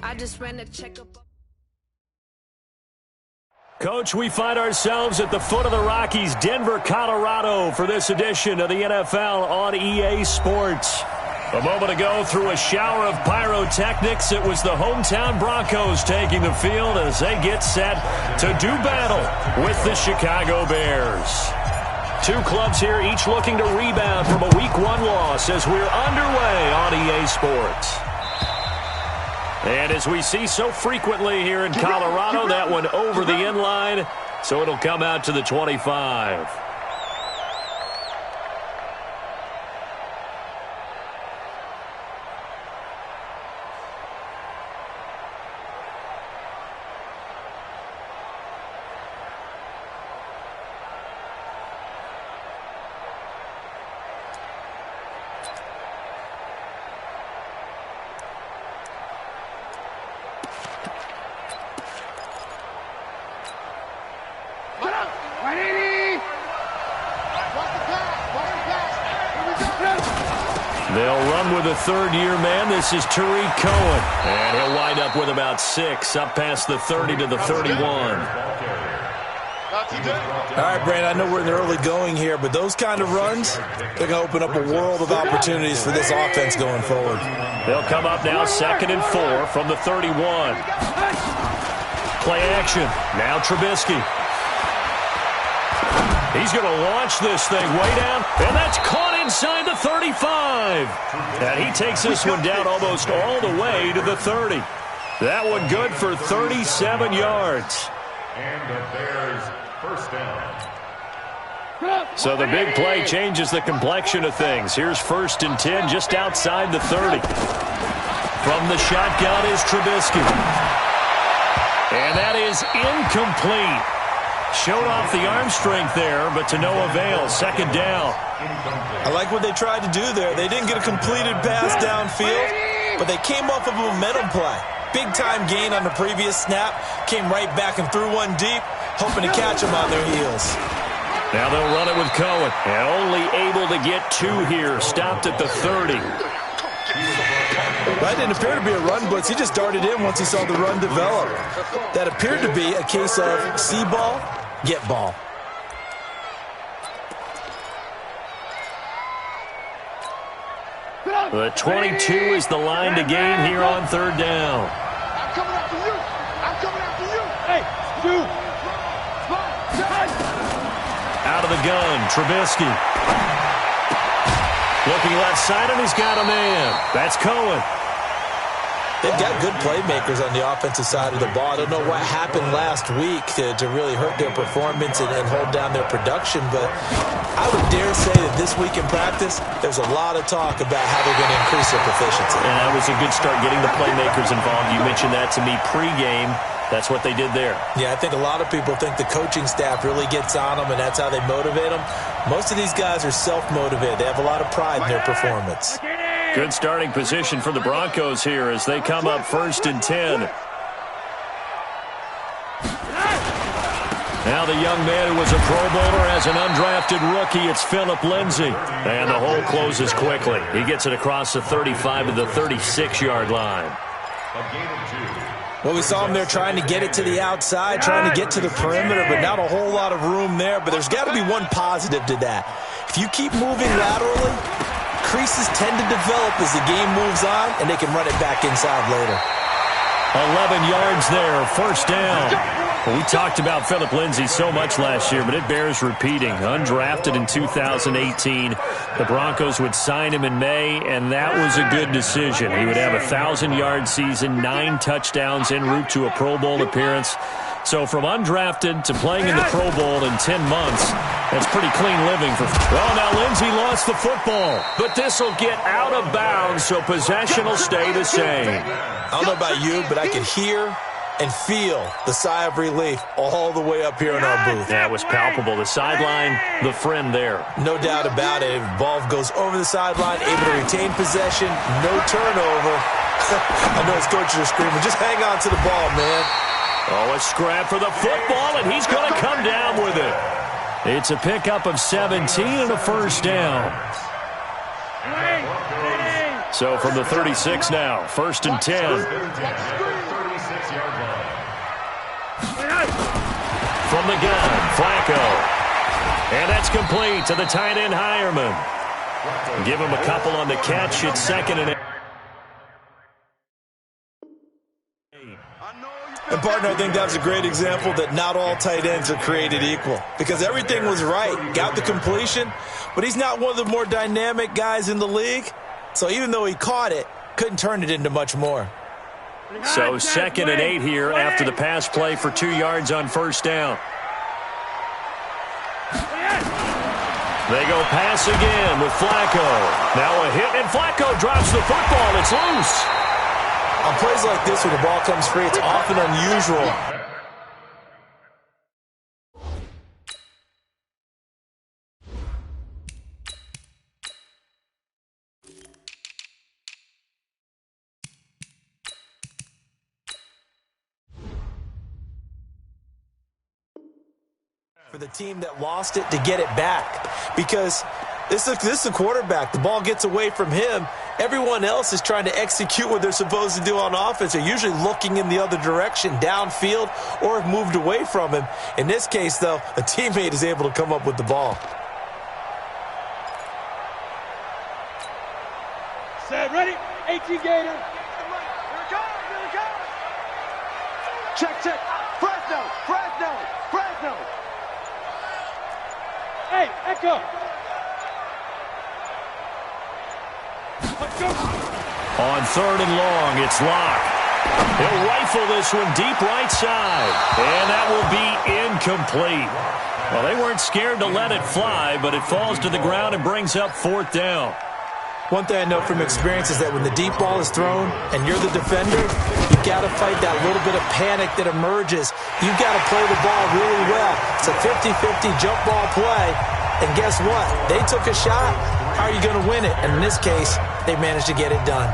I just ran a checkup. Coach, we find ourselves at the foot of the Rockies, Denver, Colorado, for this edition of the NFL on EA Sports. A moment ago, through a shower of pyrotechnics, it was the hometown Broncos taking the field as they get set to do battle with the Chicago Bears. Two clubs here, each looking to rebound from a Week 1 loss as we're underway on EA Sports. And as we see so frequently here in Colorado, that one over the end line, so it'll come out to the 25. They'll run with a third-year man. This is Tariq Cohen. And he'll wind up with about 6, up past the 30 to the 31. All right, Brandon, I know we're in the early going here, but those kind of runs, they're going to open up a world of opportunities for this offense going forward. They'll come up now 2nd and 4 from the 31. Play action. Now Trubisky. He's going to launch this thing way down, and that's caught inside the 35. And he takes this one down almost all the way to the 30. That one good for 37 yards. And the Bears first down. So the big play changes the complexion of things. Here's 1st and 10 just outside the 30. From the shotgun is Trubisky. And that is incomplete. Showed off the arm strength there, but to no avail. 2nd down. I like what they tried to do there. They didn't get a completed pass downfield, but they came off of a momentum play. Big-time gain on the previous snap. Came right back and threw one deep, hoping to catch them on their heels. Now they'll run it with Cohen. And only able to get 2 here. Stopped at the 30. That didn't appear to be a run blitz. He just darted in once he saw the run develop. That appeared to be a case of see ball, get ball. The 22 is the line to gain here on 3rd down. I'm coming after you. I'm coming after you. Hey, you. Out of the gun, Trubisky. Looking left side, and he's got a man. That's Cohen. They've got good playmakers on the offensive side of the ball. I don't know what happened last week to really hurt their performance and hold down their production, but I would dare say that this week in practice, there's a lot of talk about how they're going to increase their proficiency. And that was a good start getting the playmakers involved. You mentioned that to me pregame. That's what they did there. Yeah, I think a lot of people think the coaching staff really gets on them, and that's how they motivate them. Most of these guys are self-motivated. They have a lot of pride in their performance. Good starting position for the Broncos here as they come up 1st and 10. Now the young man who was a Pro Bowler as an undrafted rookie, it's Philip Lindsay. And the hole closes quickly. He gets it across the 35 to the 36-yard line. Well, we saw him there trying to get it to the outside, trying to get to the perimeter, but not a whole lot of room there. But there's got to be one positive to that. If you keep moving laterally, creases tend to develop as the game moves on, and they can run it back inside later. 11 yards there, 1st down. Well, we talked about Philip Lindsay so much last year, but it bears repeating. Undrafted in 2018. The Broncos would sign him in May, and that was a good decision. He would have a 1,000-yard season, 9 touchdowns en route to a Pro Bowl appearance. So from undrafted to playing in the Pro Bowl in 10 months, that's pretty clean living for... Well, now Lindsay lost the football, but this will get out of bounds, so possession will stay the same. I don't know about you, but I could hear and feel the sigh of relief all the way up here in our booth. That was palpable. The sideline, the friend there. No doubt about it. Ball goes over the sideline, able to retain possession, no turnover. I know his coaches are screaming, just hang on to the ball, man. Oh, a scrap for the football, and he's going to come down with it. It's a pickup of 17 and a 1st down. So from the 36 now, 1st and 10. 36-yard line. From the gun, Flacco. And that's complete to the tight end, Hireman. Give him a couple on the catch. It's 2nd and 8. And, partner, I think that was a great example that not all tight ends are created equal because everything was right. Got the completion, but he's not one of the more dynamic guys in the league. So even though he caught it, couldn't turn it into much more. So 2nd and 8 here after the pass play for 2 yards on 1st down. They go pass again with Flacco. Now a hit, and Flacco drops the football. It's loose. On plays like this, when the ball comes free, it's often unusual. For the team that lost it to get it back, because this is a quarterback. The ball gets away from him. Everyone else is trying to execute what they're supposed to do on offense. They're usually looking in the other direction, downfield, or have moved away from him. In this case, though, a teammate is able to come up with the ball. Set, ready? 18 Gator. Here it comes. Check. Fresno. Hey, Echo. Let's go. On 3rd and long, it's Locke. He'll rifle this one deep right side. And that will be incomplete. Well, they weren't scared to let it fly, but it falls to the ground and brings up 4th down. One thing I know from experience is that when the deep ball is thrown and you're the defender, you've got to fight that little bit of panic that emerges. You've got to play the ball really well. It's a 50-50 jump ball play. And guess what? They took a shot. How are you going to win it? And in this case, they managed to get it done.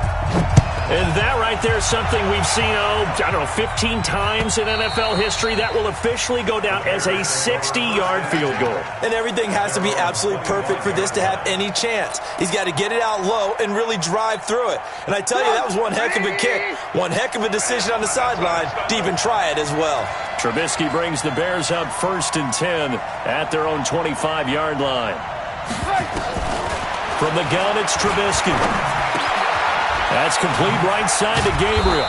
And that right there is something we've seen, 15 times in NFL history. That will officially go down as a 60-yard field goal. And everything has to be absolutely perfect for this to have any chance. He's got to get it out low and really drive through it. And I tell you, that was one heck of a kick. One heck of a decision on the sideline to even try it as well. Trubisky brings the Bears up 1st and 10 at their own 25-yard line. From the gun, it's Trubisky. That's complete right side to Gabriel.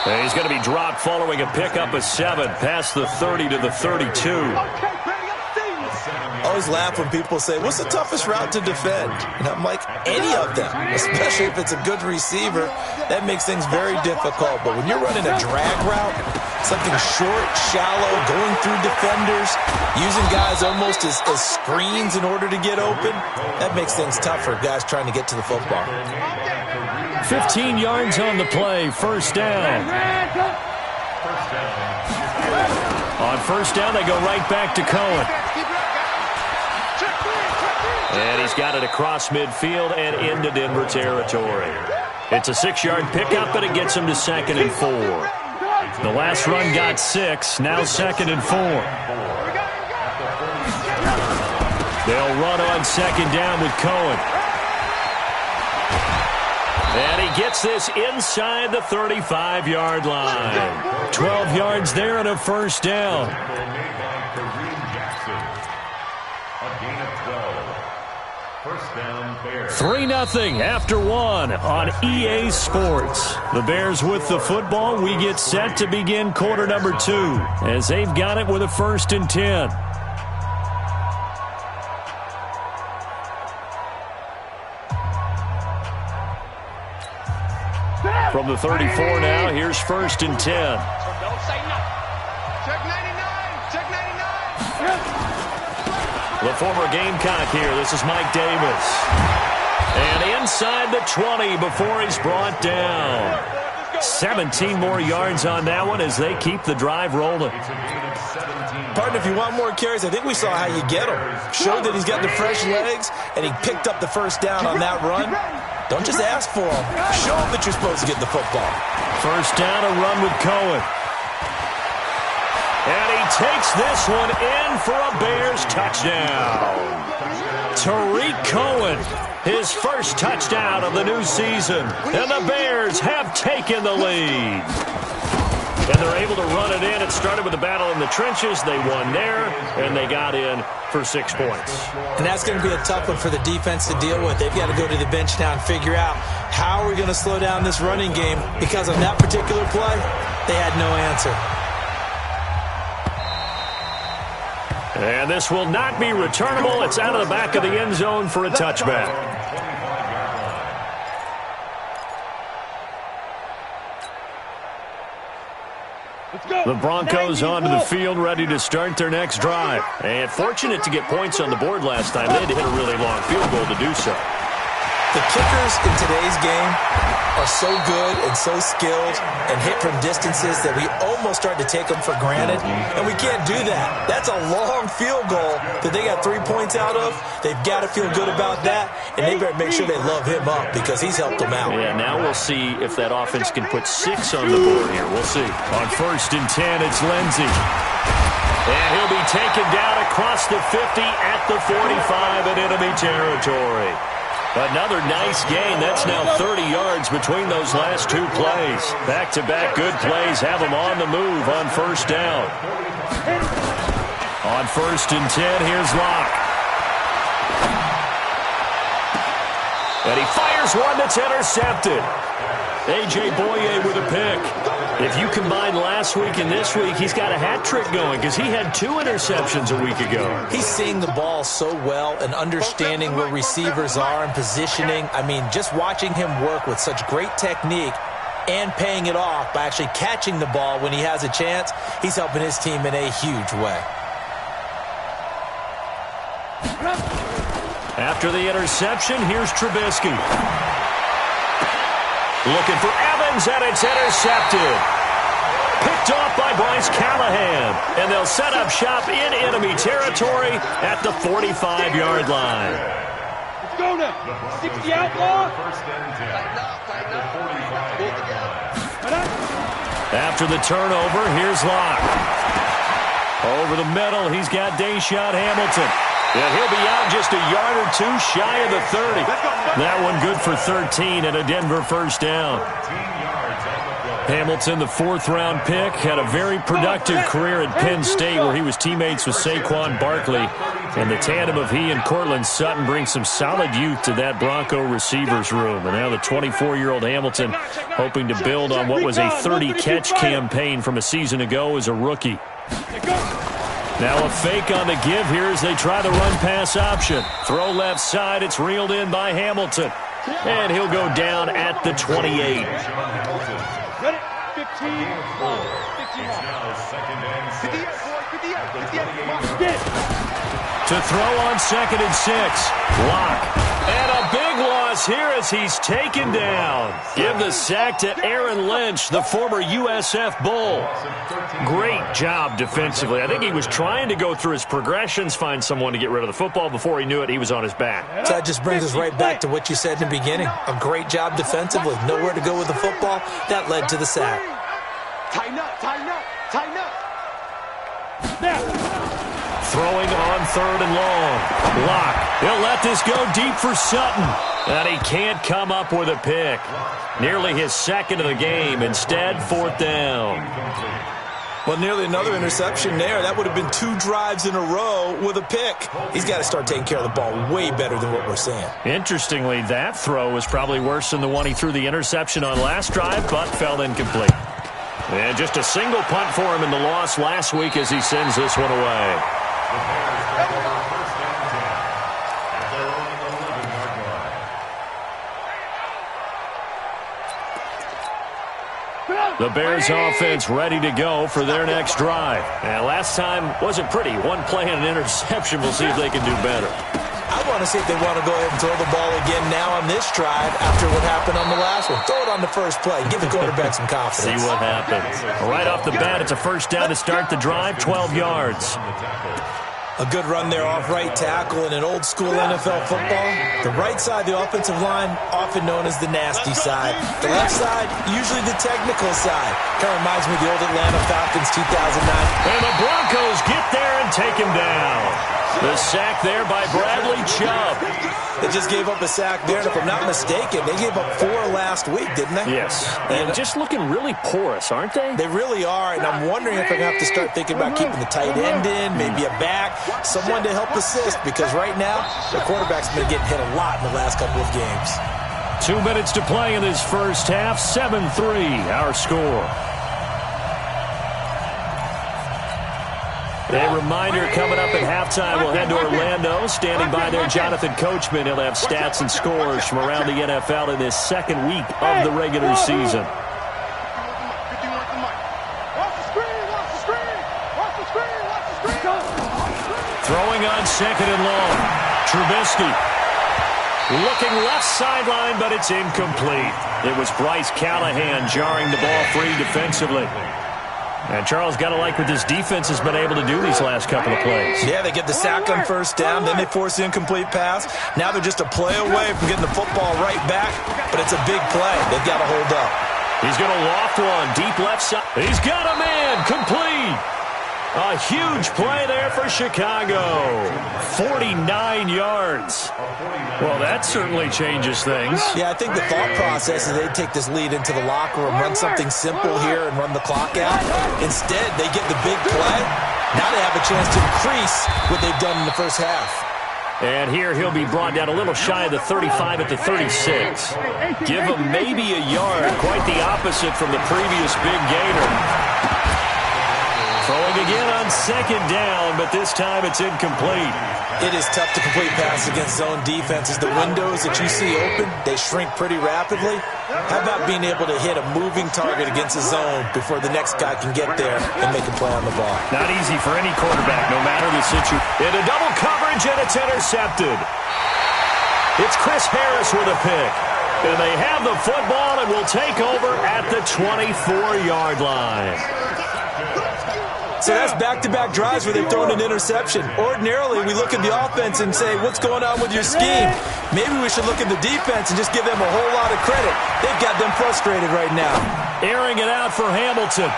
And he's going to be dropped following a pickup of 7 past the 30 to the 32. I always laugh when people say, what's the toughest route to defend? And I'm like, any of them, especially if it's a good receiver. That makes things very difficult. But when you're running a drag route, something short, shallow, going through defenders, using guys almost as screens in order to get open, that makes things tough for guys trying to get to the football. 15 yards on the play, 1st down. On 1st down, they go right back to Cohen. And he's got it across midfield and into Denver territory. It's a 6-yard pickup, but it gets him to 2nd and 4. The last run got 6, now 2nd and 4. They'll run on 2nd down with Cohen. And he gets this inside the 35-yard line. 12 yards there and a 1st down. 3-0 after 1 on EA Sports. The Bears with the football. We get set to begin quarter number 2 as they've got it with a 1st and 10. From the 34 now, here's 1st and 10. Don't say nothing. Check 99. Check 99. The former Gamecock here. This is Mike Davis. And inside the 20 before he's brought down. 17 more yards on that one as they keep the drive rolling. Partner, if you want more carries, I think we saw how you get them. Showed that he's got the fresh legs, and he picked up the 1st down on that run. Don't just ask for them. Show them that you're supposed to get the football. 1st down, a run with Cohen. And he takes this one in for a Bears touchdown. Tariq Cohen, his first touchdown of the new season. And the Bears have taken the lead. And they're able to run it in. It started with a battle in the trenches. They won there, and they got in for 6 points. And that's going to be a tough one for the defense to deal with. They've got to go to the bench now and figure out how are we going to slow down this running game, because on that particular play, they had no answer. And this will not be returnable. It's out of the back of the end zone for a touchback. The Broncos onto the field, ready to start their next drive. And fortunate to get points on the board last time. They had to hit a really long field goal to do so. The kickers in today's game are so good and so skilled and hit from distances that we almost start to take them for granted, and we can't do that. That's a long field goal that they got 3 points out of. They've got to feel good about that, and they better make sure they love him up because he's helped them out. Yeah, now we'll see if that offense can put 6 on the board here. We'll see. On 1st and 10, it's Lindsey. And he'll be taken down across the 50 at the 45 in enemy territory. Another nice gain. That's now 30 yards between those last 2 plays. Back-to-back good plays have them on the move on 1st down. On 1st and 10, here's Locke. And he fires one that's intercepted. A.J. Boye with a pick. If you combine last week and this week, he's got a hat trick going because he had 2 interceptions a week ago. He's seeing the ball so well and understanding where receivers are and positioning. I mean, just watching him work with such great technique and paying it off by actually catching the ball when he has a chance, he's helping his team in a huge way. After the interception, here's Trubisky. Looking for Evans, and it's intercepted. Picked off by Bryce Callahan. And they'll set up shop in enemy territory at the 45-yard line. Let's go now. 60 outlaw. After the turnover, here's Locke. Over the middle, he's got Deshaun Hamilton. And he'll be out just a yard or 2 shy of the 30. That one good for 13 and a Denver 1st down. Hamilton, the 4th-round pick, had a very productive career at Penn State where he was teammates with Saquon Barkley. And the tandem of he and Cortland Sutton brings some solid youth to that Bronco receivers room. And now the 24-year-old Hamilton hoping to build on what was a 30-catch campaign from a season ago as a rookie. Now a fake on the give here as they try the run-pass option. Throw left side. It's reeled in by Hamilton. And he'll go down at the 28. Ready? 15. 58. To throw on 2nd and 6. Locke. And a big loss here as he's taken down. Give the sack to Aaron Lynch, the former USF Bull. Great job defensively. I think he was trying to go through his progressions, find someone to get rid of the football. Before he knew it, he was on his back. So that just brings us right back to what you said in the beginning. A great job defensively. Nowhere to go with the football. That led to the sack. Tighten up, tighten up, tighten up. Now. Throwing on 3rd and long. Locke. He'll let this go deep for Sutton. And he can't come up with a pick. Nearly his 2nd of the game. Instead, 4th down. Well, nearly another interception there. That would have been 2 drives in a row with a pick. He's got to start taking care of the ball way better than what we're seeing. Interestingly, that throw was probably worse than the one he threw the interception on last drive, but fell incomplete. And just a single punt for him in the loss last week as he sends this one away. The Bears offense ready to go for their next drive. And last time wasn't pretty. 1 play and an interception. We'll see if they can do better. I want to see if they want to go ahead and throw the ball again now on this drive after what happened on the last one. Throw it on the first play. Give the quarterback some confidence. See what happens. Right off the bat, it's a 1st down to start the drive, 12 yards. A good run there off right tackle in an old-school NFL football. The right side, the offensive line, often known as the nasty side. The left side, usually the technical side. Kind of reminds me of the old Atlanta Falcons 2009. And the Broncos get there and take him down. The sack there by Bradley Chubb. They just gave up a sack there, and if I'm not mistaken, they gave up 4 last week, didn't they? Yes, and just looking really porous, aren't they? They really are, and I'm wondering if I'm going to have to start thinking about keeping the tight end in, maybe a back, someone to help assist, because right now, the quarterback's been getting hit a lot in the last couple of games. 2 minutes to play in this first half, 7-3, our score. A reminder coming up at halftime, we'll head to Orlando. Standing by there, Jonathan Coachman. He'll have stats and scores from around the NFL in this second week of the regular season. Throwing on second and long. Trubisky. Looking left sideline, but it's incomplete. It was Bryce Callahan jarring the ball free defensively. And Charles, got to like what this defense has been able to do these last couple of plays. Yeah, they get the sack on first down, then they force the incomplete pass. Now they're just a play away from getting the football right back, but it's a big play. They've got to hold up. He's going to loft one, deep left side. He's got a man, complete. A huge play there for Chicago. 49 yards. Well, that certainly changes things. Yeah, I think the thought process is they take this lead into the locker room, run something simple here and run the clock out. Instead, they get the big play. Now they have a chance to increase what they've done in the first half. And here he'll be brought down a little shy of the 35 at the 36. Give him maybe a yard. Quite the opposite from the previous big gainer. Throwing again on second down, but this time it's incomplete. It is tough to complete passes against zone defenses. The windows that you see open, they shrink pretty rapidly. How about being able to hit a moving target against a zone before the next guy can get there and make a play on the ball? Not easy for any quarterback, no matter the situation. In a double coverage, and it's intercepted. It's Chris Harris with a pick. And they have the football and will take over at the 24-yard line. So that's back-to-back drives where they've thrown an interception. Ordinarily, we look at the offense and say, what's going on with your scheme? Maybe we should look at the defense and just give them a whole lot of credit. They've got them frustrated right now. Airing it out for Hamilton.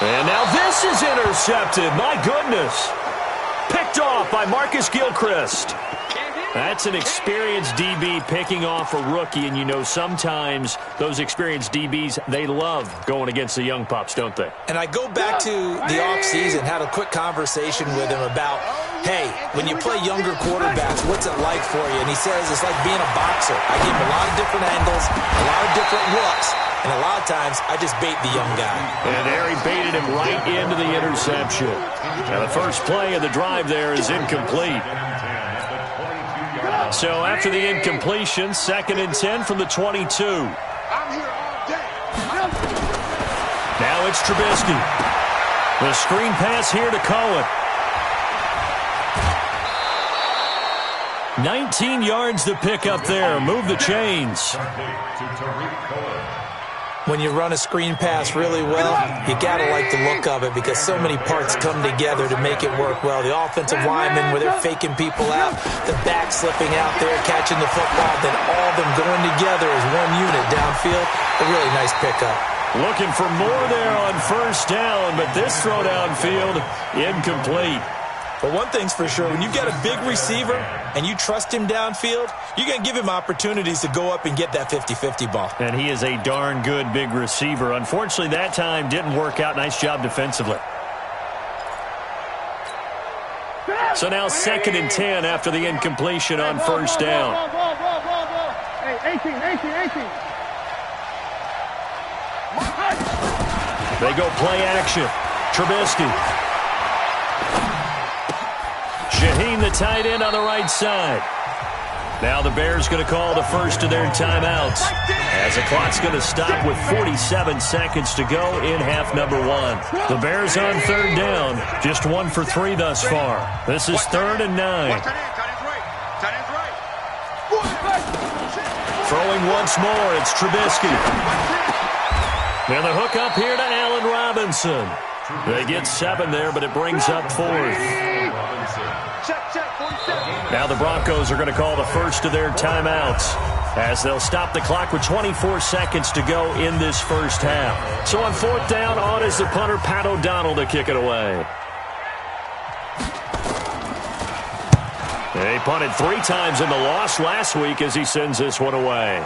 And now this is intercepted. My goodness. Picked off by Marcus Gilchrist. That's an experienced DB picking off a rookie, and you know sometimes those experienced DBs, they love going against the young pups, don't they? And I go back to the offseason, had a quick conversation with him about, hey, when you play younger quarterbacks, what's it like for you? And he says it's like being a boxer. I give him a lot of different angles, a lot of different looks, and a lot of times I just bait the young guy. And there he baited him right into the interception. Now the first play of the drive there is incomplete. So after the incompletion, 2nd and 10 from the 22. Now it's Trubisky. The screen pass here to Cohen. 19 yards to pick up there. Move the chains. When you run a screen pass really well, you got to like the look of it because so many parts come together to make it work well. The offensive linemen, where they're faking people out, the back slipping out there, catching the football, then all of them going together as one unit downfield. A really nice pickup. Looking for more there on first down, but this throw downfield, incomplete. But one thing's for sure, when you got a big receiver and you trust him downfield, you're going to give him opportunities to go up and get that 50-50 ball. And he is a darn good big receiver. Unfortunately, that time didn't work out. Nice job defensively. So now 2nd and 10 after the incompletion on first down. Hey, 18. They go play action. Trubisky. Shaheen, the tight end, on the right side. Now the Bears going to call the first of their timeouts as the clock's going to stop with 47 seconds to go in half number 1. The Bears on 3rd down, just 1 for 3 thus far. This is 3rd and 9. Throwing once more, it's Trubisky. Now the hook up here to Allen Robinson. They get 7 there, but it brings up 4th. Now the Broncos are going to call the first of their timeouts as they'll stop the clock with 24 seconds to go in this first half. So on fourth down, on is the punter, Pat O'Donnell, to kick it away. He punted 3 times in the loss last week as he sends this one away.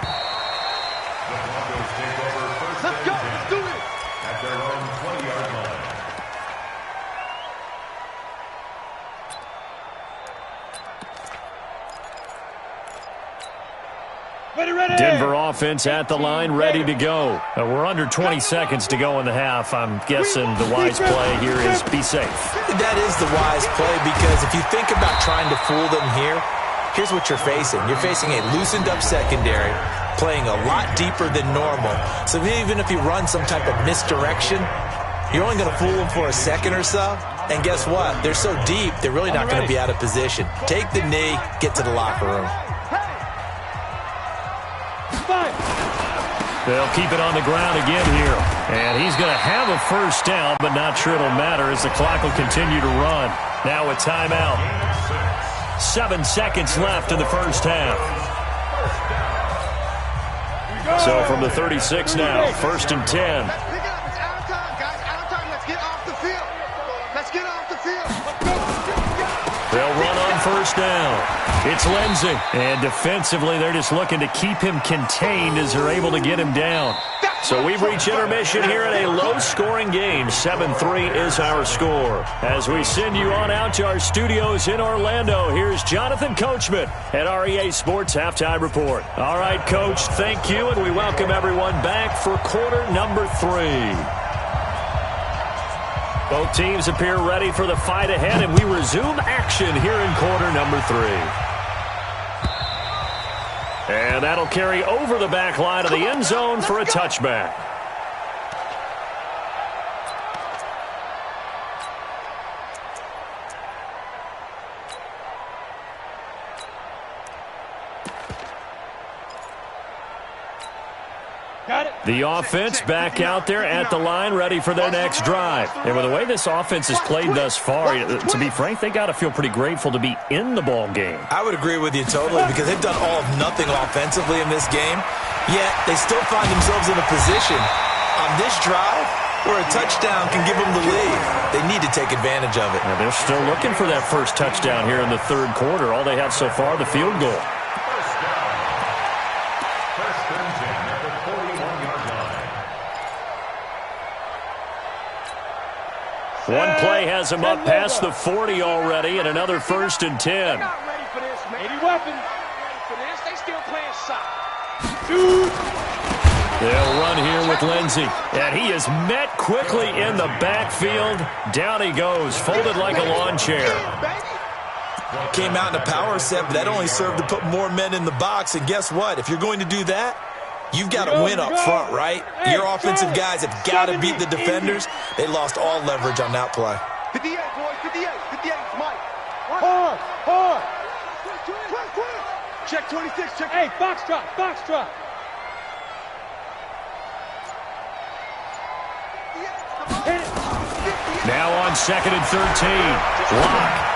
Let's go. Let's do it. At their own 20-yard line. Ready. Denver offense at the line, ready to go. We're under 20 seconds to go in the half. I'm guessing the wise play here is be safe. That is the wise play, because if you think about trying to fool them here, here's what you're facing. You're facing a loosened-up secondary, playing a lot deeper than normal. So even if you run some type of misdirection, you're only going to fool them for a second or so. And guess what? They're so deep, they're really not going to be out of position. Take the knee, get to the locker room. They'll keep it on the ground again here. And he's going to have a first down, but not sure it'll matter as the clock will continue to run. Now a timeout. 7 seconds left in the first half. So from the 36 now, 1st and 10. Pick it up. It's out of time, guys. Out of time. Let's get off the field. Let's get off the field. They'll run on first down. It's Lindsey. And defensively, they're just looking to keep him contained as they're able to get him down. So we've reached intermission here in a low-scoring game. 7-3 is our score. As we send you on out to our studios in Orlando, here's Jonathan Coachman at REA Sports Halftime Report. All right, Coach, thank you, and we welcome everyone back for quarter number 3. Both teams appear ready for the fight ahead, and we resume action here in quarter number 3. And that'll carry over the back line of the end zone for a touchback. The offense back out there at the line, ready for their next drive. And with the way this offense has played thus far, to be frank, they got to feel pretty grateful to be in the ball game. I would agree with you totally, because they've done all of nothing offensively in this game, yet they still find themselves in a position on this drive where a touchdown can give them the lead. They need to take advantage of it. Now they're still looking for that first touchdown here in the third quarter. All they have so far, the field goal. One play has him up past the 40 already, and another 1st and 10. They're not ready for this, man. Any weapons? Ready for this? They still playing soccer. They'll run here with Lindsey, and he is met quickly in the backfield. Down he goes, folded like a lawn chair. Came out in a power set, but that only served to put more men in the box. And guess what? If you're going to do that, you've got to win up front, right? Your offensive guys have got to beat the defenders. They lost all leverage on that play. 58, boys. 58. 58. Mike. Hard. Check 26. Check. Hey, box drop. Now on 2nd and 13. Lock.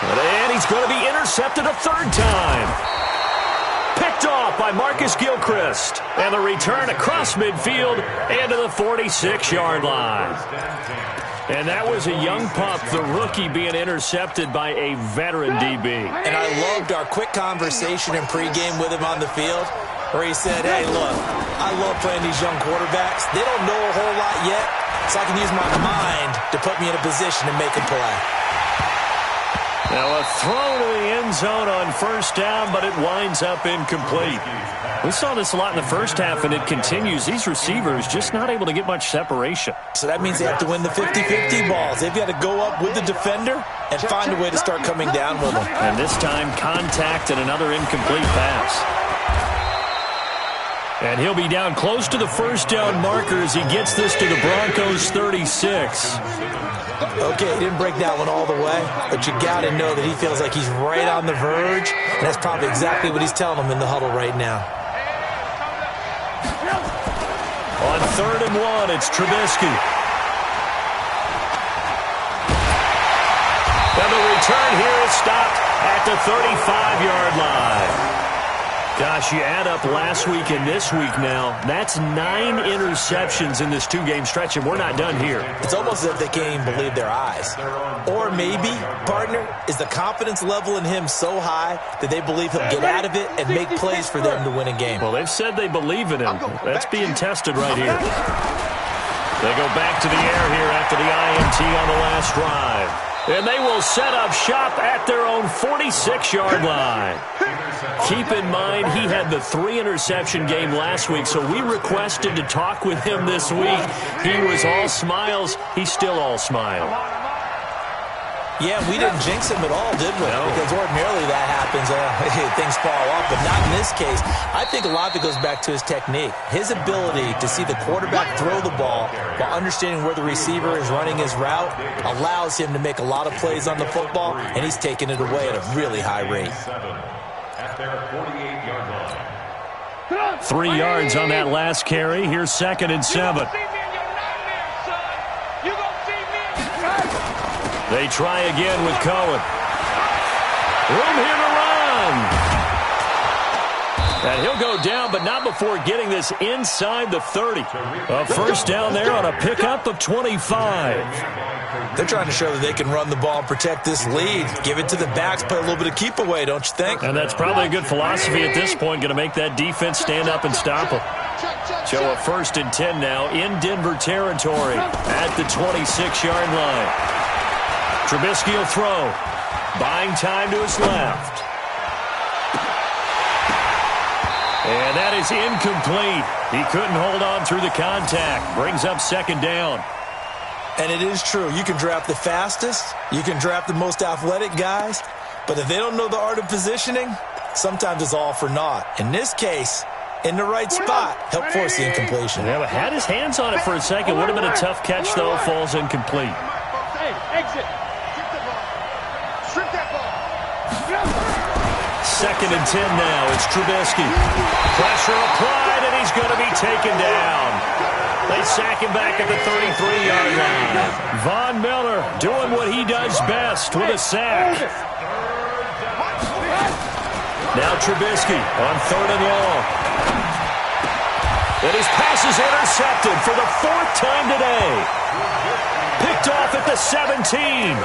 And he's going to be intercepted a third time. Picked off by Marcus Gilchrist. And the return across midfield into the 46-yard line. And that was a young pup, the rookie, being intercepted by a veteran DB. And I loved our quick conversation in pregame with him on the field, where he said, hey, look, I love playing these young quarterbacks. They don't know a whole lot yet, so I can use my mind to put me in a position to make a play. Now a throw to the end zone on first down, but it winds up incomplete. We saw this a lot in the first half, and it continues. These receivers just not able to get much separation. So that means they have to win the 50-50 balls. They've got to go up with the defender and find a way to start coming down with them. And this time, contact and another incomplete pass. And he'll be down close to the first down marker as he gets this to the Broncos' 36. Okay, he didn't break that one all the way, but you got to know that he feels like he's right on the verge, and that's probably exactly what he's telling them in the huddle right now. On 3rd and 1, it's Trubisky. return here is stopped at the 35-yard line. Gosh, you add up last week and this week now, that's 9 interceptions in this 2-game stretch, and we're not done here. It's almost as if they can't even believe their eyes. Or maybe, partner, is the confidence level in him so high that they believe he'll get out of it and make plays for them to win a game. Well, they've said they believe in him. That's being tested right here. They go back to the air here after the INT on the last drive. And they will set up shop at their own 46-yard line. Keep in mind, he had the 3-interception game last week, so we requested to talk with him this week. He was all smiles. He's still all smile. Yeah, we didn't jinx him at all, did we? No. Because ordinarily that happens. Things fall off, but not in this case. I think a lot of it goes back to his technique. His ability to see the quarterback throw the ball while understanding where the receiver is running his route allows him to make a lot of plays on the football, and he's taking it away at a really high rate. At their 48-yard line. 3 yards on that last carry. Here's 2nd and 7. They try again with Cohen. Room here to run. And he'll go down, but not before getting this inside the 30. A first down there on a pickup of 25. They're trying to show that they can run the ball and protect this lead. Give it to the backs, play a little bit of keep away, don't you think? And that's probably a good philosophy at this point, going to make that defense stand up and stop them. So a 1st and 10 now in Denver territory at the 26-yard line. Trubisky will throw. Buying time to his left. And that is incomplete. He couldn't hold on through the contact. Brings up 2nd down. And it is true. You can draft the fastest. You can draft the most athletic guys. But if they don't know the art of positioning, sometimes it's all for naught. In this case, in the right spot, helped force the incompletion. Yeah, but had his hands on it for a second. Would have been a tough catch, though. Falls incomplete. Hey, exit. 2nd and 10 now. It's Trubisky. Pressure applied, and he's going to be taken down. They sack him back at the 33-yard line. Von Miller doing what he does best with a sack. Now Trubisky on 3rd and long. And his pass is intercepted for the 4th time today. Picked off at the 17.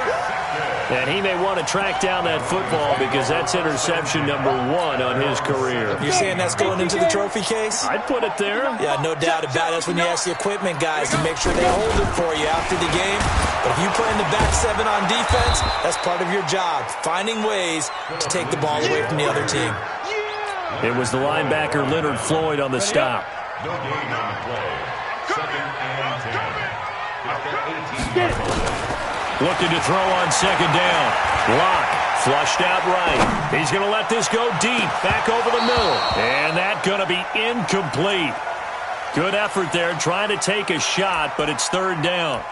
And he may want to track down that football because that's interception number 1 on his career. You're saying that's going into the trophy case? I'd put it there. Yeah, no doubt about it. That's when you ask the equipment guys to make sure they hold it for you after the game. But if you play in the back 7 on defense, that's part of your job, finding ways to take the ball away from the other team. It was the linebacker Leonard Floyd on the stop. No gain on the play. 2nd and 10. At the 18-yard line. Looking to throw on 2nd down. Lock flushed out right. He's going to let this go deep, back over the middle. And that's going to be incomplete. Good effort there, trying to take a shot, but it's 3rd down.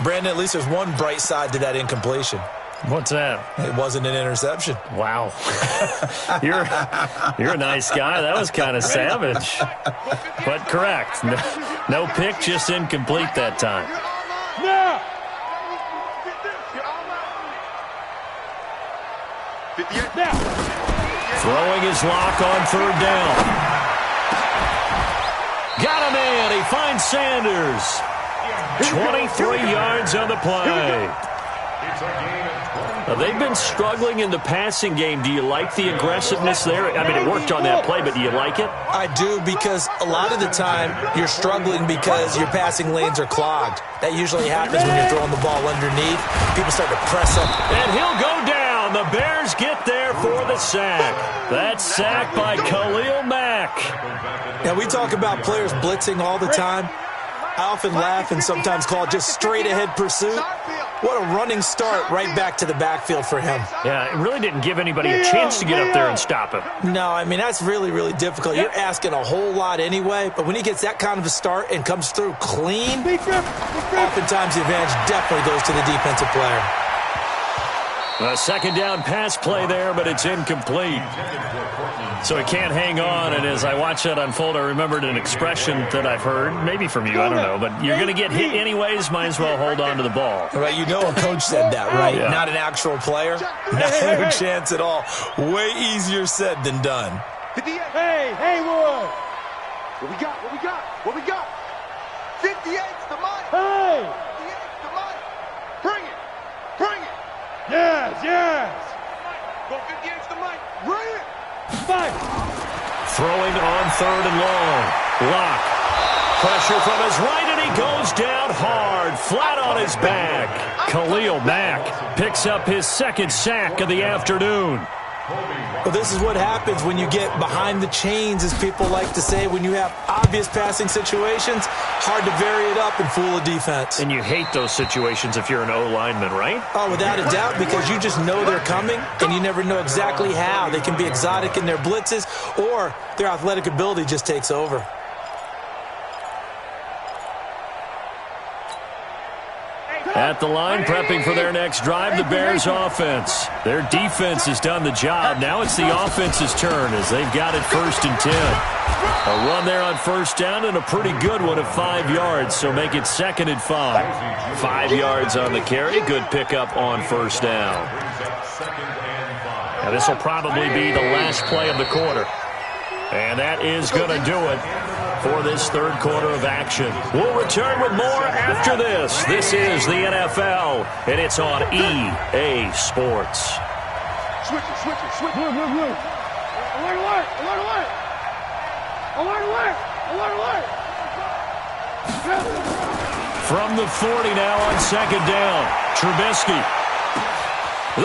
Brandon, at least there's one bright side to that incompletion. What's that? It wasn't an interception. Wow. You're a nice guy. That was kind of savage. But correct. No pick, just incomplete that time. Now. Throwing his lock on 3rd down. Got a man. He finds Sanders. 23 yards on the play. Now, they've been struggling in the passing game. Do you like the aggressiveness there? I mean, it worked on that play, but do you like it? I do, because a lot of the time you're struggling because your passing lanes are clogged. That usually happens when you're throwing the ball underneath. People start to press up. And he'll go down. The Bears get there for the sack. That sack by Khalil Mack. Now, we talk about players blitzing all the time. I often laugh and sometimes call it just straight-ahead pursuit. What a running start right back to the backfield for him. Yeah, it really didn't give anybody a chance to get up there and stop him. No, I mean, that's really, really difficult. You're asking a whole lot anyway, but when he gets that kind of a start and comes through clean, oftentimes the advantage definitely goes to the defensive player. A second down pass play there, but it's incomplete. So he can't hang on, and as I watch that unfold, I remembered an expression that I've heard, maybe from you, I don't know, but you're going to get hit anyways, might as well hold on to the ball. Right, you know a coach said that, right? Yeah. Not an actual player. No chance at all. Way easier said than done. Hey, Haywood! What we got? 58's the money! Hey! 58's the money! Bring it! Yes! Go 58's the money! Bring it! Fight! Throwing on 3rd and long. Lock. Pressure from his right, and he goes down hard, flat on his back. Khalil Mack picks up his 2nd sack of the afternoon. Well, this is what happens when you get behind the chains, as people like to say. When you have obvious passing situations, hard to vary it up and fool a defense. And you hate those situations if you're an O-lineman, right? Oh, without a doubt, because you just know they're coming, and you never know exactly how. They can be exotic in their blitzes, or their athletic ability just takes over. At the line, prepping for their next drive, the Bears offense. Their defense has done the job. Now it's the offense's turn as they've got it 1st and 10. A run there on 1st down and a pretty good one of 5 yards, so make it 2nd and 5. 5 yards on the carry. Good pickup on 1st down. Now this will probably be the last play of the quarter. And that is going to do it for this 3rd quarter of action. We'll return with more after this. This is the NFL, and it's on EA Sports. Switch it. Alert! From the 40 now on 2nd down. Trubisky.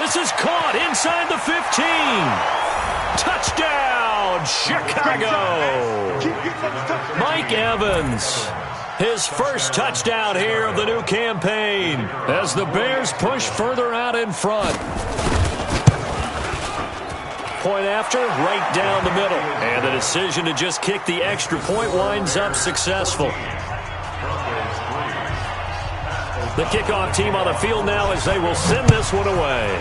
This is caught inside the 15. Touchdown, Chicago. Mike Evans. His first touchdown here of the new campaign as the Bears push further out in front. Point after, right down the middle. And the decision to just kick the extra point winds up successful. The kickoff team on the field now as they will send this one away.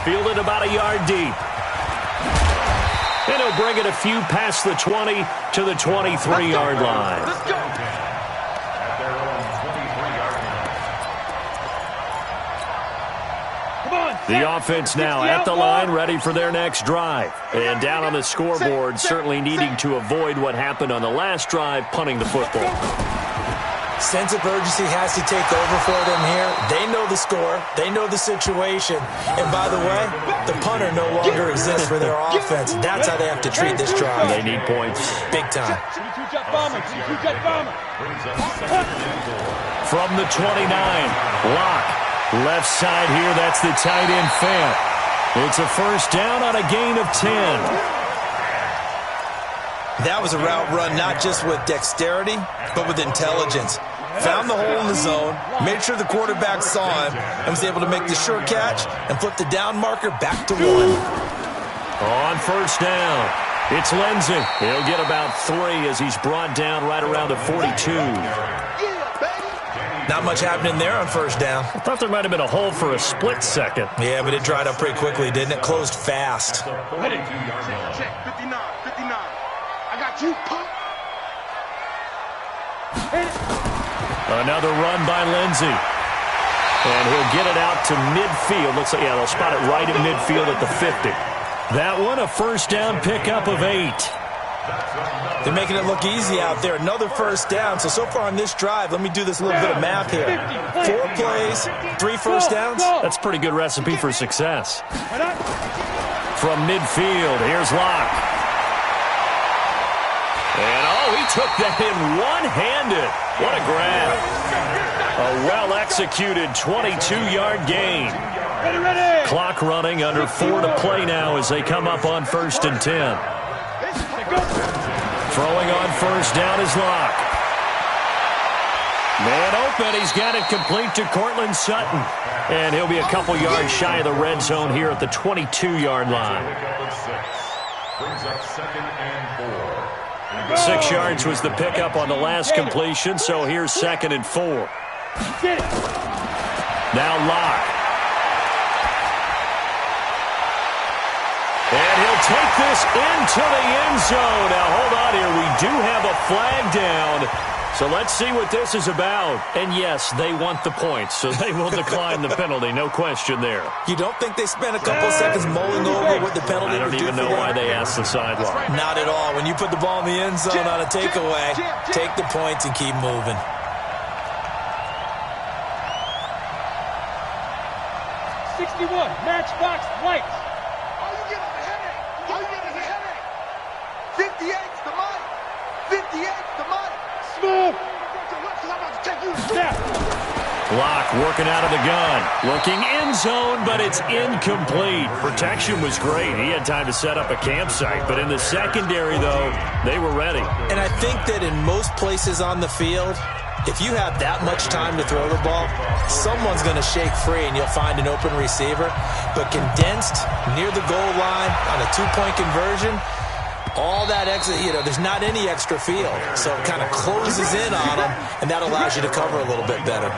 Fielded about a yard deep. And he'll bring it a few past the 20 to the 23-yard line. Let's go! The offense now at the line, ready for their next drive. And down on the scoreboard, certainly needing to avoid what happened on the last drive, punting the football. Sense of urgency has to take over for them here. They know the score. They know the situation. And by the way, the punter no longer exists for their offense. That's how they have to treat this drive. They need points. Big time. From the 29, Lock. Left side here, that's the tight end Fant. It's a 1st down on a gain of 10. That was a route run not just with dexterity, but with intelligence. Found the hole in the zone, made sure the quarterback saw him, and was able to make the sure catch and flip the down marker back to 1. On 1st down, it's Lindsey. He'll get about 3 as he's brought down right around the 42. Not much happening there on 1st down. I thought there might have been a hole for a split second. Yeah, but it dried up pretty quickly, didn't it? Closed fast. Check, 59. I got you, punk. Another run by Lindsey. And he'll get it out to midfield. Looks like, yeah, they'll spot it right at midfield at the 50. That one, a 1st down pickup of 8. They're making it look easy out there. Another 1st down. So far on this drive, let me do this little bit of math here. 4 plays, 3 1st downs. That's a pretty good recipe for success. From midfield, here's Locke. And, he took that in one-handed. What a grab. A well-executed 22-yard gain. Clock running, under 4 to play now as they come up on 1st and 10. Throwing on 1st down is Locke. Man open, he's got it complete to Cortland Sutton. And he'll be a couple yards shy of the red zone here at the 22-yard line. 6 yards was the pickup on the last completion, so here's 2nd and 4. Now Locke. And he'll take this into the end zone. Now, hold on here. We do have a flag down. So let's see what this is about. And, yes, they want the points, so they will decline the penalty. No question there. You don't think they spent a couple of seconds mulling over what the penalty would do? I don't even know why they asked the sideline. Not at all. When you put the ball in the end zone on a takeaway, take the points and keep moving. Matchbox lights. All you get is a headache. All you get is a headache. 58's the money. 58's the money. Smooth. Snap. Locke working out of the gun. Looking end zone, but it's incomplete. Protection was great. He had time to set up a campsite. But in the secondary, though, they were ready. And I think that in most places on the field, if you have that much time to throw the ball, someone's going to shake free and you'll find an open receiver. But condensed near the goal line on a two-point conversion, all that extra, there's not any extra field. So it kind of closes in on them, and that allows you to cover a little bit better.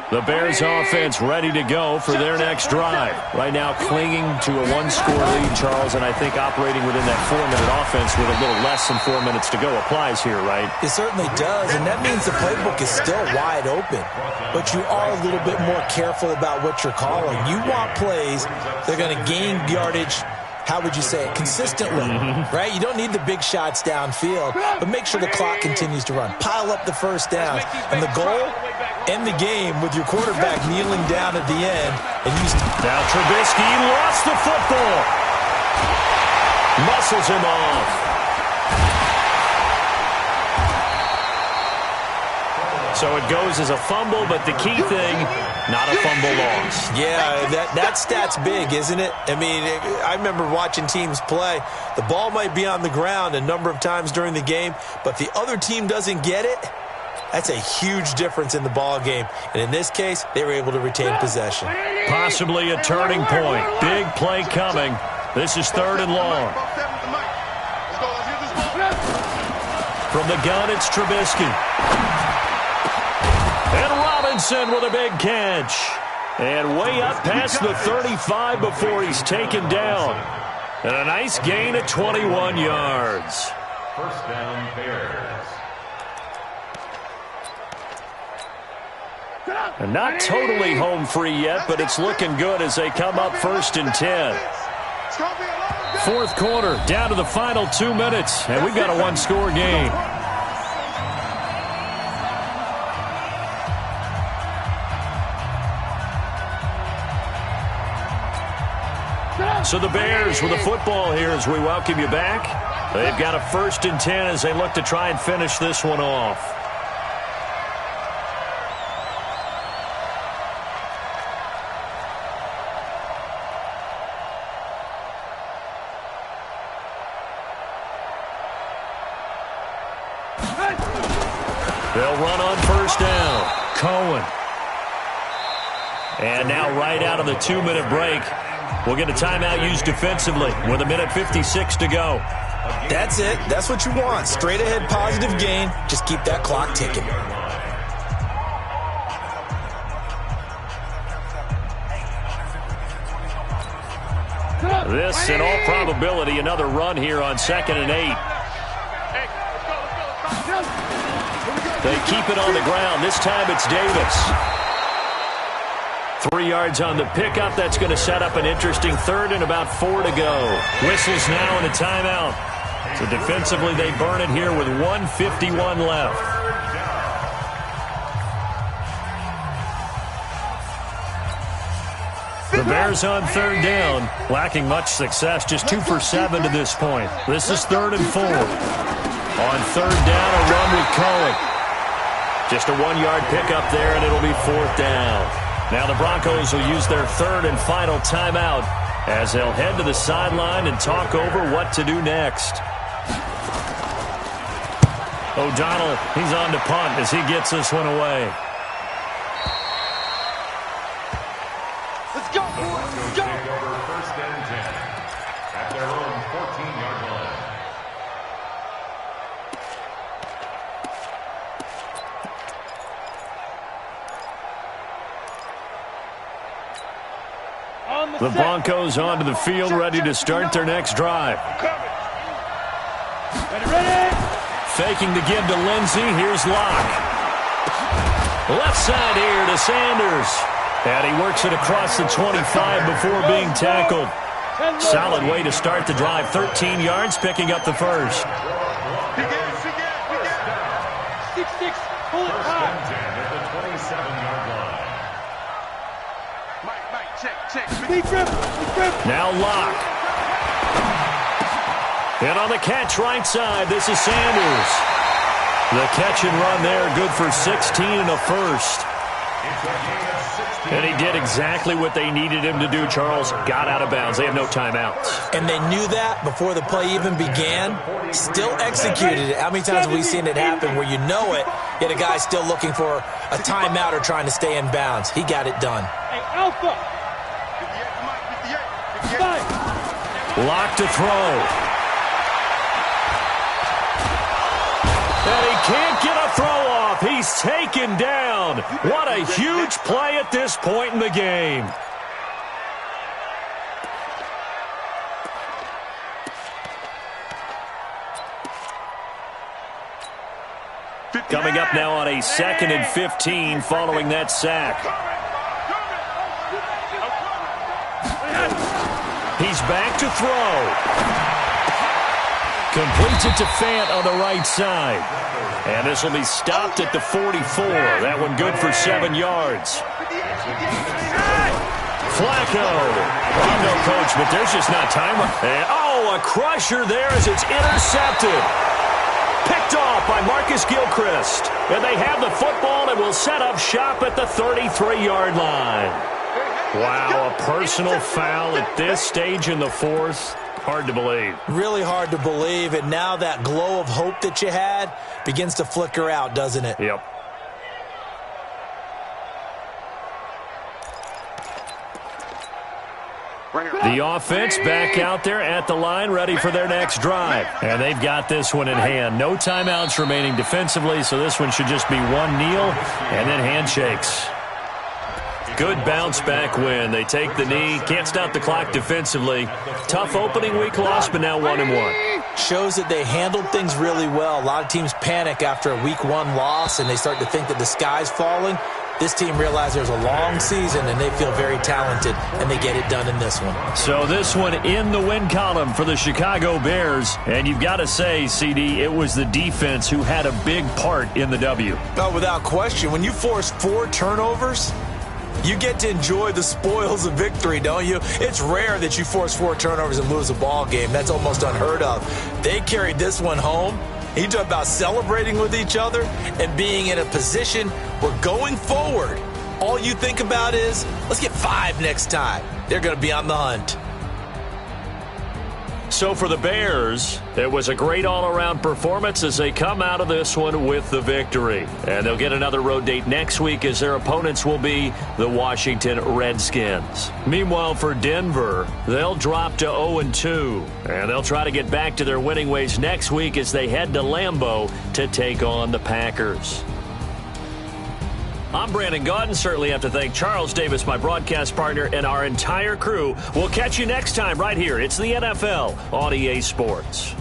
The Bears offense ready to go for their next drive. Right now clinging to a one-score lead, Charles, and I think operating within that 4-minute offense with a little less than 4 minutes to go applies here, right? It certainly does, and that means the playbook is still wide open. But you are a little bit more careful about what you're calling. You want plays that are going to gain yardage, how would you say it, consistently, right? You don't need the big shots downfield, but make sure the clock continues to run. Pile up the first downs. And the goal, end the game with your quarterback kneeling down at the end. And now Trubisky lost the football. Muscles him off. So it goes as a fumble, but the key thing, not a fumble loss. Yeah, that stat's big, isn't it? I mean, I remember watching teams play. The ball might be on the ground a number of times during the game, but the other team doesn't get it. That's a huge difference in the ball game. And in this case, they were able to retain possession. Possibly a turning point. Big play coming. This is 3rd and long. From the gun, it's Trubisky. And Robinson with a big catch. And way up past the 35 before he's taken down. And a nice gain at 21 yards. First down, Bears. And not totally home free yet, but it's looking good as they come up 1st and 10. 4th quarter, down to the final 2 minutes, and we've got a one-score game. So the Bears with the football here as we welcome you back. They've got a 1st and 10 as they look to try and finish this one off. They'll run on 1st down. Cohen. And now right out of the 2-minute break, we'll get a timeout used defensively with 1:56 to go. That's it. That's what you want. Straight ahead positive gain. Just keep that clock ticking. This, in all probability, another run here on 2nd and 8. They keep it on the ground. This time it's Davis. 3 yards on the pickup. That's going to set up an interesting 3rd and about 4 to go. Whistles now and a timeout. So defensively they burn it here with 1:51 left. The Bears on 3rd down, lacking much success, just 2 for 7 to this point. This is 3rd and 4. On 3rd down, a run with Cohen. Just a 1-yard pickup there, and it'll be 4th down. Now the Broncos will use their 3rd and final timeout as they'll head to the sideline and talk over what to do next. O'Donnell, he's on to punt as he gets this one away. Let's go, boys. Let's go. The Broncos onto the field, ready to start their next drive. Faking the give to Lindsey. Here's Locke. Left side here to Sanders. And he works it across the 25 before being tackled. Solid way to start the drive. 13 yards, picking up the first. Now Locke. And on the catch right side, this is Sanders. The catch and run there, good for 16 and a first. And he did exactly what they needed him to do, Charles. Got out of bounds. They have no timeouts. And they knew that before the play even began. Still executed it. How many times have we seen it happen where you know it, yet a guy's still looking for a timeout or trying to stay in bounds? He got it done. Hey, Alpha. Lock to throw. And he can't get a throw off. He's taken down. What a huge play at this point in the game. Coming up now on a 2nd and 15 following that sack. He's back to throw. Completes it to Fant on the right side. And this will be stopped at the 44. That one good for 7 yards. Flacco. I know, Coach, but there's just not time. And, oh, a crusher there as it's intercepted. Picked off by Marcus Gilchrist. And they have the football and will set up shop at the 33-yard line. Wow, a personal foul at this stage in the fourth. Hard to believe. Really hard to believe. And now that glow of hope that you had begins to flicker out, doesn't it? Yep. The offense back out there at the line, ready for their next drive. And they've got this one in hand. No timeouts remaining defensively, so this one should just be one kneel and then handshakes. Good bounce-back win. They take the knee. Can't stop the clock defensively. Tough opening week loss, but now 1-1. Shows that they handled things really well. A lot of teams panic after a week 1 loss, and they start to think that the sky's falling. This team realized there's a long season, and they feel very talented, and they get it done in this one. So this one in the win column for the Chicago Bears. And you've got to say, CD, it was the defense who had a big part in the W. Oh, without question. When you force 4 turnovers, you get to enjoy the spoils of victory, don't you? It's rare that you force 4 turnovers and lose a ball game. That's almost unheard of. They carried this one home. You talk about celebrating with each other and being in a position where going forward, all you think about is, let's get 5 next time. They're going to be on the hunt. So for the Bears, it was a great all-around performance as they come out of this one with the victory. And they'll get another road date next week as their opponents will be the Washington Redskins. Meanwhile, for Denver, they'll drop to 0-2. And they'll try to get back to their winning ways next week as they head to Lambeau to take on the Packers. I'm Brandon Gaudin. Certainly have to thank Charles Davis, my broadcast partner, and our entire crew. We'll catch you next time right here. It's the NFL on EA Sports.